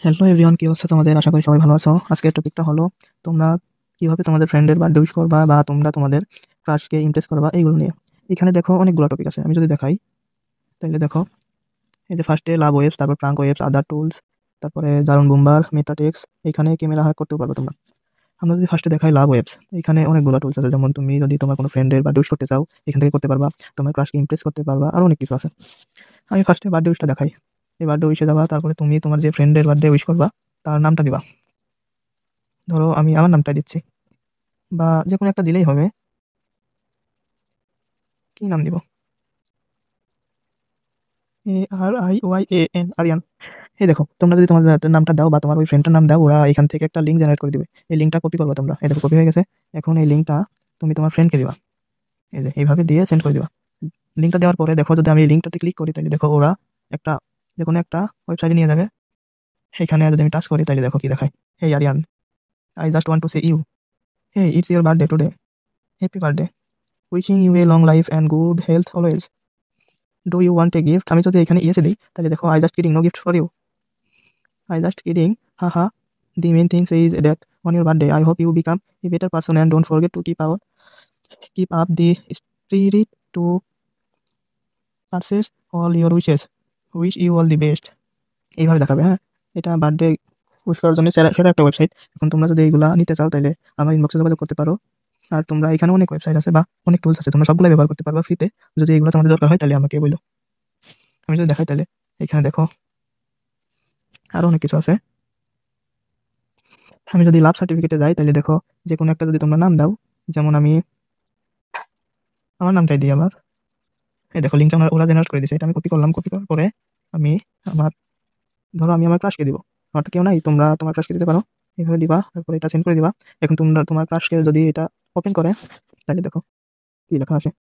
Hello everyone, কি অবস্থা তোমাদের? আশা করি সবাই ভালো আছো। আজকের টপিকটা হলো তোমরা কিভাবে তোমাদের ফ্রেন্ডের বার্থডে উইশ করবা বা তোমরা তোমাদের ক্রাশকে ইমপ্রেস করবা, এইগুলো নিয়ে। এখানে দেখো অনেকগুলো টপিক আছে, আমি যদি দেখাই তাহলে দেখো এই যে ফার্স্টে লাভ ওয়েবস, তারপর প্রাঙ্ক ওয়েবস, আদার টুলস, তারপরে জারুন বুম্বার, মেটাটেক্স। এখানে ক্যামেরা হ্যাক করতেও পারবে তোমরা। আমরা যদি ফার্স্টে দেখাই লাভ ওয়েবস, এখানে অনেকগুলো টুলস আছে। যেমন তুমি যদি তোমার কোনো ফ্রেন্ডের বার্থডে উইশ করতে চাও, এখান থেকে করতে পারবা। তোমার ক্রাশকে ইমপ্রেস করতে পারবা, আরও অনেক কিছু আছে। আমি ফার্স্টে বার্থডে উইশটা দেখাই। এই বার্থডে উইশে যাবা, তারপরে তুমি তোমার যে ফ্রেন্ডের বার্থডে উইশ করবা তার নামটা দিবা। ধরো আমি আমার নামটা দিচ্ছি, বা যে কোনো একটা দিলেই হবে। কি নাম দিব? ARIOYAN, আরিয়ান। এই দেখো, তোমরা যদি তোমাদের নামটা দাও বা তোমার ওই ফ্রেন্ডটার নাম দাও, ওরা এখান থেকে একটা লিঙ্ক জেনারেট করে দিবে। এই লিঙ্কটা কপি করবে তোমরা। এই দেখো কপি হয়ে গেছে। এখন এই লিঙ্কটা তুমি তোমার ফ্রেন্ডকে দিবা। এই যে এইভাবে দিয়ে সেন্ড করে দিবা। লিঙ্কটা দেওয়ার পরে দেখো, যদি আমি এই লিঙ্কটাতে ক্লিক করি তাহলে দেখো ওরা একটা যে কোনো একটা ওয়েবসাইটে নিয়ে যাবে। এখানে যদি আমি টাচ করি তাহলে দেখো কি দেখায়। Hey Aryan, I just want to say you, hey it's your birthday today, happy birthday, wishing you a long life and good health always, do you want a gift. আমি যদি এখানে ইয়েসে দিই তাহলে দেখো I just kidding, no gift for you, I just kidding. Haha. The main thing is that on your birthday, I hope you become a better person and don't forget to keep up the spirit to pursue all your wishes. Wish you all the best. এইভাবে দেখাবে, হ্যাঁ। এটা birthday wish করার জন্য সেরা সেরা একটা website. এখন তোমরা যদি এইগুলা নিতে চাও তাহলে আমার ইনবক্সে যোগাযোগ করতে পারো। আর তোমরা এখানে অনেক ওয়েবসাইট আছে বা অনেক টুলস আছে, তোমরা সবগুলো ব্যবহার করতে পারবা ফ্রিতে। যদি এগুলো তোমাদের দরকার হয় তাহলে আমাকে বলো। আমি যদি দেখাই তাহলে এখানে দেখো আরো অনেক কিছু আছে। আমি যদি লাভ সার্টিফিকেটে যাই তাহলে দেখো যে কোনো একটা যদি তোমরা নাম দাও, যেমন আমি আমার নামটাই দিই আবার। এই দেখো লিঙ্কটা ওরা জেনারেট করে দিয়েছে, এটা আমি কপি করলাম। কপি করার পরে আমি আমার ধরো আমি আমার ক্রাশকে দিব। আমার তো কেউ নাই, তোমরা তোমার ক্রাশকে দিতে পারো। এইভাবে দিবা, তারপরে এটা সেন্ড করে দিবা। এখন তোমরা তোমার ক্রাশকে যদি এটা ওপেন করে তাহলে দেখো কি লেখা আসে।